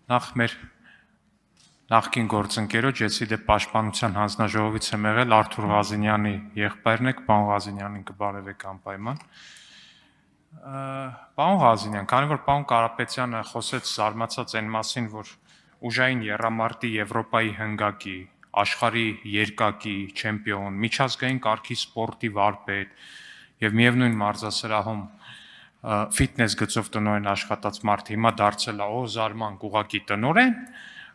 Նախ մեր նախկին գործընկերոջ էցի դե պաշտպանության հանձնաժողովից եմ եղել Արթուր Ղազինյանի եղբայրն եք, պարոն Ղազինյանին կբարևեք անպայման։ Պարոն Ղազինյան, քանի որ պարոն Կարապետյանը խոսեց զարմացած այն մասին, որ ուժային եռամարտի Եվրոպայի հնգակի, աշխարհի երկակի չեմպիոն, միջազգային կարգի սպորտի վարպետ եւ միևնույն մարզասրահում ֆիթնես գծով տնօրեն աշխատած մարդ հիմա դարձել է զարման գուղակի տնօրեն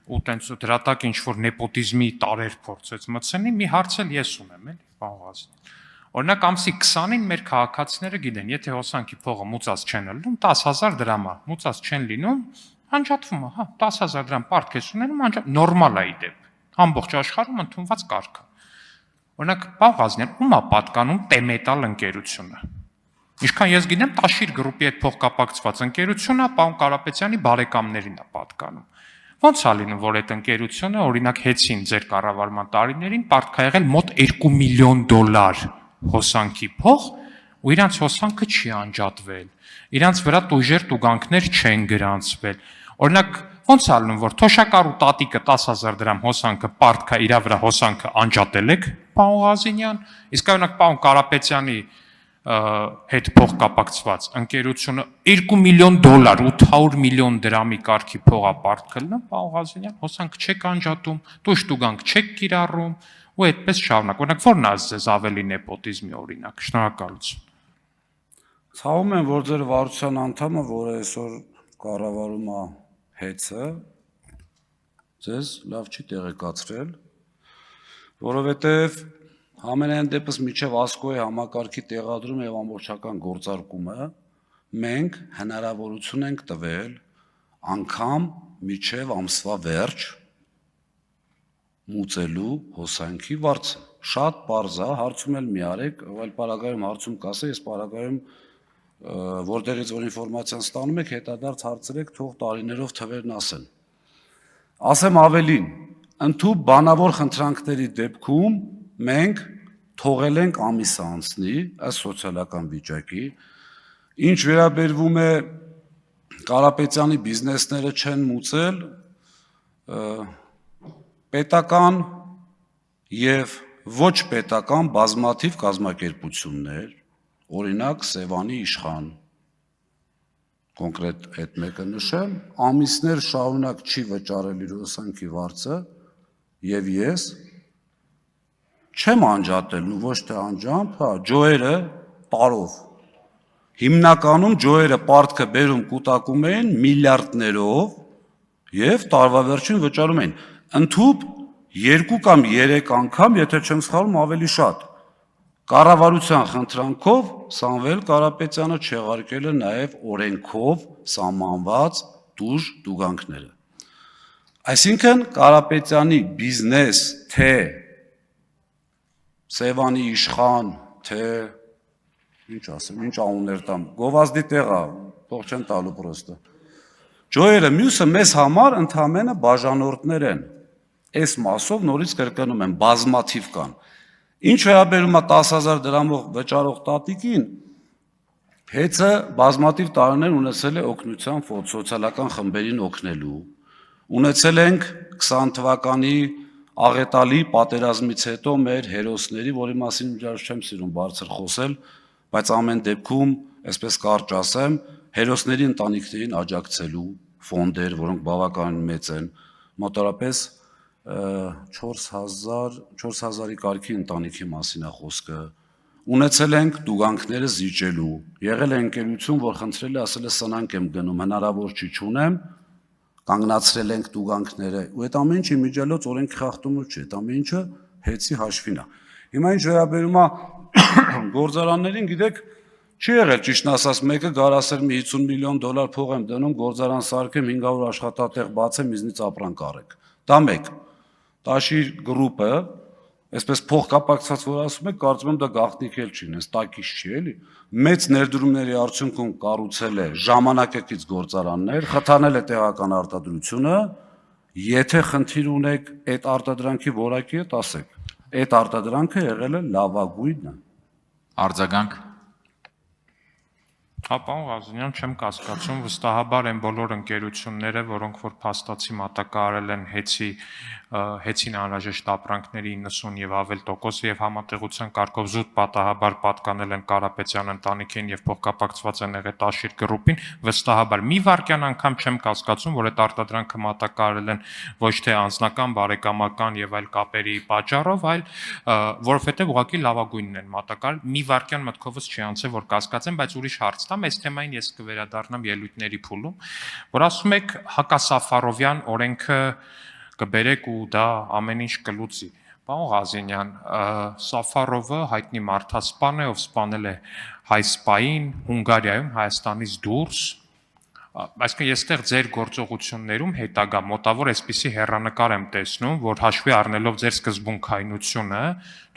ու տենց դրա տակ ինչ որ նեպոտիզմի տարեր փորձեց մտցնի, մի հարց էլ ես ունեմ, էլի, պարոն Ղազինյան։ Օրինակ ամսի 20-ին մեր քաղաքացիները գիտեն, եթե հոսանքի փողը մուծած չեն լինում, 10,000 դրամ է, մուծած չեն լինում, անջատվում է, հա, 10,000 դրամ պարտքես ունենում, նորմալ է ի դեպ։ Ամբողջ աշխարհում ընդունված կարգ է։ Օրինակ, պարոն Ղազինյան, ում է պատկանում Տեմետալ ընկերությունը։ Ինչքան ես գիտեմ, Տաշիր գրուպի հետ փոխկապակցված ընկերությունն է, պարոն Կարապետյանի բարեկամներին է պատկանում։ Ոնց է լինում, որ այդ ընկերությունը, օրինակ, հեծին ձեր կառավարման տարիներին պարտք է եղել մոտ $2 միլիոն հոսանքի փող, ու իրանց հոսանքը չի անջատվել, իրանց վրա տույժեր տուգանքներ չեն գրանցվել։ Օրինակ, ոնց է լինում, որ թոշակառու տատիկը 10,000 դրամ հոսանքը պարտք է իր վրա հոսանքը անջատել եք, պարոն Ղազինյան, իսկ օրինակ պարոն Կարապետյանի հետ փոխկապակցված ընկերությունը $2 միլիոն 800 միլիոն դրամի կարգի փողա պարտքը լինում, պարոն Ղազինյան, հոսանքը չեք անջատում, տույժ տուգանք չեք կիրառում, ու այդպես շարունակ։ Օրինակ, ո՞րն է ձեզ ավելի նեպոտիզմի օրինակ։ Շնորհակալություն։ Ցավում եմ, որ ձեր վարչության անդամը, որը այսօր կառավարում է հեծը, ձեզ լավ չի տեղեկացրել, որովհետև համենայն դեպս միջև Ասկոյի համակարգի տեղադրում եւ ամբողջական գործարկումը մենք հնարավորություն ենք տվել անգամ միջև ամսվա վերջ մուծելու հոսանքի վարձը։ Շատ պարզ է, հարցում էլ մի արեք, այլ պարագայում հարցում կասե, ես պարագայում որտեղից որ ինֆորմացիան ստանում եք, հետադարձ հարցրեք, թող տարիներով թվերն ասեն։ Ասեմ ավելին, ընդհանուր բանավոր խնդրանքների դեպքում մենք թողել ենք ամիսը անցնի, ըստ սոցիալական վիճակի, ինչ վերաբերվում է Կարապետյանի բիզնեսները չեն մուծել, պետական եւ ոչ պետական բազմաթիվ կազմակերպություններ, օրինակ Սևանի իշխան, կոնկրետ այդ մեկը նշեմ, ամիսներ շարունակ չի վճարել իր հոսանքի վարձը եւ ես չեմ անջատել, ու ոչ թե անջամբ, հա, ջոերը տարով։ Հիմնականում ջոերը պարտքը բերում կուտակում էին միլիարդներով եւ տարվա վերջին վճարում էին։ Ընդհուպ 2 կամ 3 անգամ, եթե չեմ սխալվում, ավելի շատ։ Կառավարության խնդրանքով Սամվել Կարապետյանը չեղարկել է նաեւ օրենքով սահմանված տուժ տուգանքները։ Այսինքն Կարապետյանի բիզնես, թե Սևանի իշխան, թե ինչ ասեմ, ինչ անուններ տամ, գովազդի տեղ է, թող չեն տալու պրոստը։ Ջոերը մյուսը մեզ համար ընդհանրապես բաժանորդներ են։ Այս մասով նորից կրկնում եմ, բազմաթիվ կան։ Ինչ վերաբերում է 10,000 դրամով վճարող տատիկին, հեծը բազմաթիվ տարիներ ունեցել է օգնության ֆոնդ սոցիալական խմբերին օգնելու։ Ունեցել ենք 20 թվականի աղետալի պատերազմից հետո մեր հերոսների, որի մասին իհարկե չեմ սիրում բարձր խոսել, բայց ամեն դեպքում, այսպես կարճ ասեմ, հերոսների ընտանիքներին աջակցելու ֆոնդեր, որոնք բավականին մեծ են, մոտավորապես 4,000-ի կարգի ընտանիքի մասին է խոսքը։ Ունեցել ենք տուգանքները զիջելու, եղել է ընկերություն, որ խնդրել է, ասել է սնանկ եմ գնում, հնարավոր չի չունեմ, կանգնացրել ենք տուգանքները, ու այդ ամեն ինչի միջելոց օրենքի խախտումը չի, այդ ամեն ինչը հեծի հաշվին է։ Հիմա ինչ վերաբերում է գործարաններին, գիտեք, չի եղել ճիշտն ասած, մեկը գար ասել մի $50 միլիոն փող եմ դնում, գործարան սարքեմ, 500 աշխատատեղ բացեմ, իզնից ապրանք առեք։ Դա մեկ։ Տաշիր գրուպը, այսպես փոխկապակցված որ ասում եք, կարծում եմ դա գաղտնիք էլ չի, այնպես տակից չի, էլի։ Մեծ ներդրումների արդյունքում կառուցել է ժամանակակից գործարաններ, խթանել է տեղական արտադրությունը, եթե խնդիր ունեք այդ արտադրանքի որակի հետ, ասեք։ Այդ արտադրանքը եղել է լավագույնը։ Արձագանք։ Հա, պարոն Ղազարյան, չեմ կասկածում, վստահաբար այն բոլոր ընկերությունները, որոնք որ փաստացի մատակարարել են հեծին անհրաժեշտ ապրանքների 90 եւ ավել տոկոսը եւ համատեղության կարգով զուտ պատահաբար պատկանել են Կարապետյան ընտանիքին եւ փոխկապակցված են եղել Տաշիր գրուպին, վստահաբար մի վարքյան անգամ չեմ կասկածում, որ այդ արտադրանքը մատակարարել են ոչ թե անձնական, բարեկամական եւ այլ կապերի պատճառով, այլ որովհետեւ ուղղակի լավագույնն են մատակարարել։ Մի վարքյան մտքովս չի անցել, որ կասկածեմ, բայց ուրիշ հարց տամ, այս թեմային ես կվերադառնամ ելույթների փուլում, որ ասում եք Հակասաֆարովյան օրենքը կբերեք ու դա ամեն ինչ կլուծի։ Պարոն Ղազարյան, Սաֆարովը հայտնի մարդասպան է, ով սպանել է հայ սպային Հունգարիայում, Հայաստանից դուրս։ Այսինքն ես այդտեղ ձեր գործողություններում հետագա մոտավոր այսպիսի հեռանկար եմ տեսնում, որ հաշվի առնելով ձեր սկզբունքայնությունը,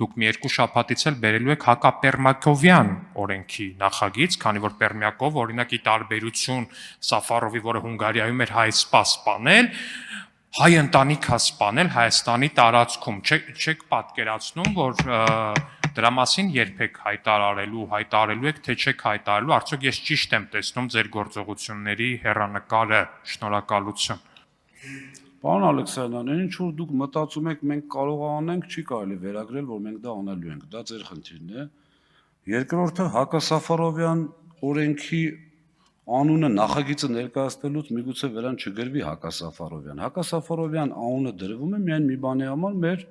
դուք մի երկու շաբաթից էլ բերելու եք Հակապերմակովյան օրենքի նախագիծ, քանի որ Պերմյակով օրինակ ի տարբերություն Սաֆարովի, որը Հունգարիայում էր հայ սպա սպանել, հայ ընտանիք է սպանել Հայաստանի տարածքում, չեք պատկերացնում, որ դրա մասին երբեք հայտարարելու եք, թե չեք հայտարարելու, արդյոք ես ճիշտ եմ տեսնում ձեր գործողությունների հեռանկարը, շնորհակալություն։ Պարոն Ալեքսանդրյան, ինչ որ դուք մտածում եք, մենք կարող անենք, չի կարելի վերագրել, որ մենք դա անելու ենք, դա ձեր խնդիրն է։ Երկրորդը Հակասաֆարովյան օրենքի անունը նախագիծը ներկայացնելուց միգուցե վրան չգրվի Հակասաֆարովյան։ Հակասաֆարովյան անունը դրվում է միայն մի բանի համար, մեր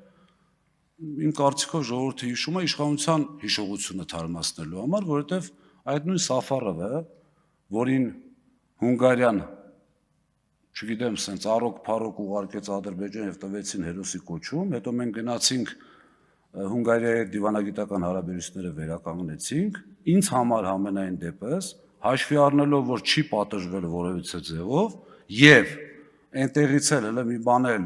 իմ կարծիքով ժողովուրդը հիշում է իշխանության հիշողությունը թարմացնելու համար, որովհետև այդ նույն Սաֆարովը, որին Հունգարիան, չգիտեմ, սենց արոք-փարոք ուղարկեց Ադրբեջան եւ տվեցին հերոսի կոչում, հետո մենք գնացինք Հունգարիայի դիվանագիտական հարաբերությունները վերականգնեցինք, ինձ համար համենայն դեպս հաշվի առնելով, որ չի պատժվել որևիցե ձևով եւ այնտեղից էլ հələ մի բան էլ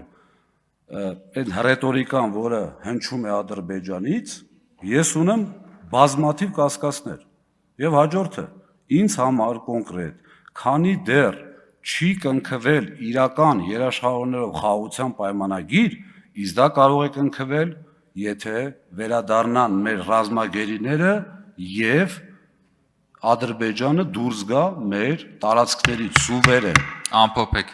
այդ ռետորիկան, որը հնչում է Ադրբեջանից, ես ունեմ բազմաթիվ կասկածներ։ Եվ հաջորդը, ինձ համար կոնկրետ, քանի դեռ չի կնքվել իրական երաշխավորներով խաղաղության պայմանագիր, իսկ դա կարող է կնքվել, եթե վերադառնան մեր ռազմագերիները եւ Ադրբեջանը դուրս գա մեր տարածքներից սուվերեն։ Ամփոփեք։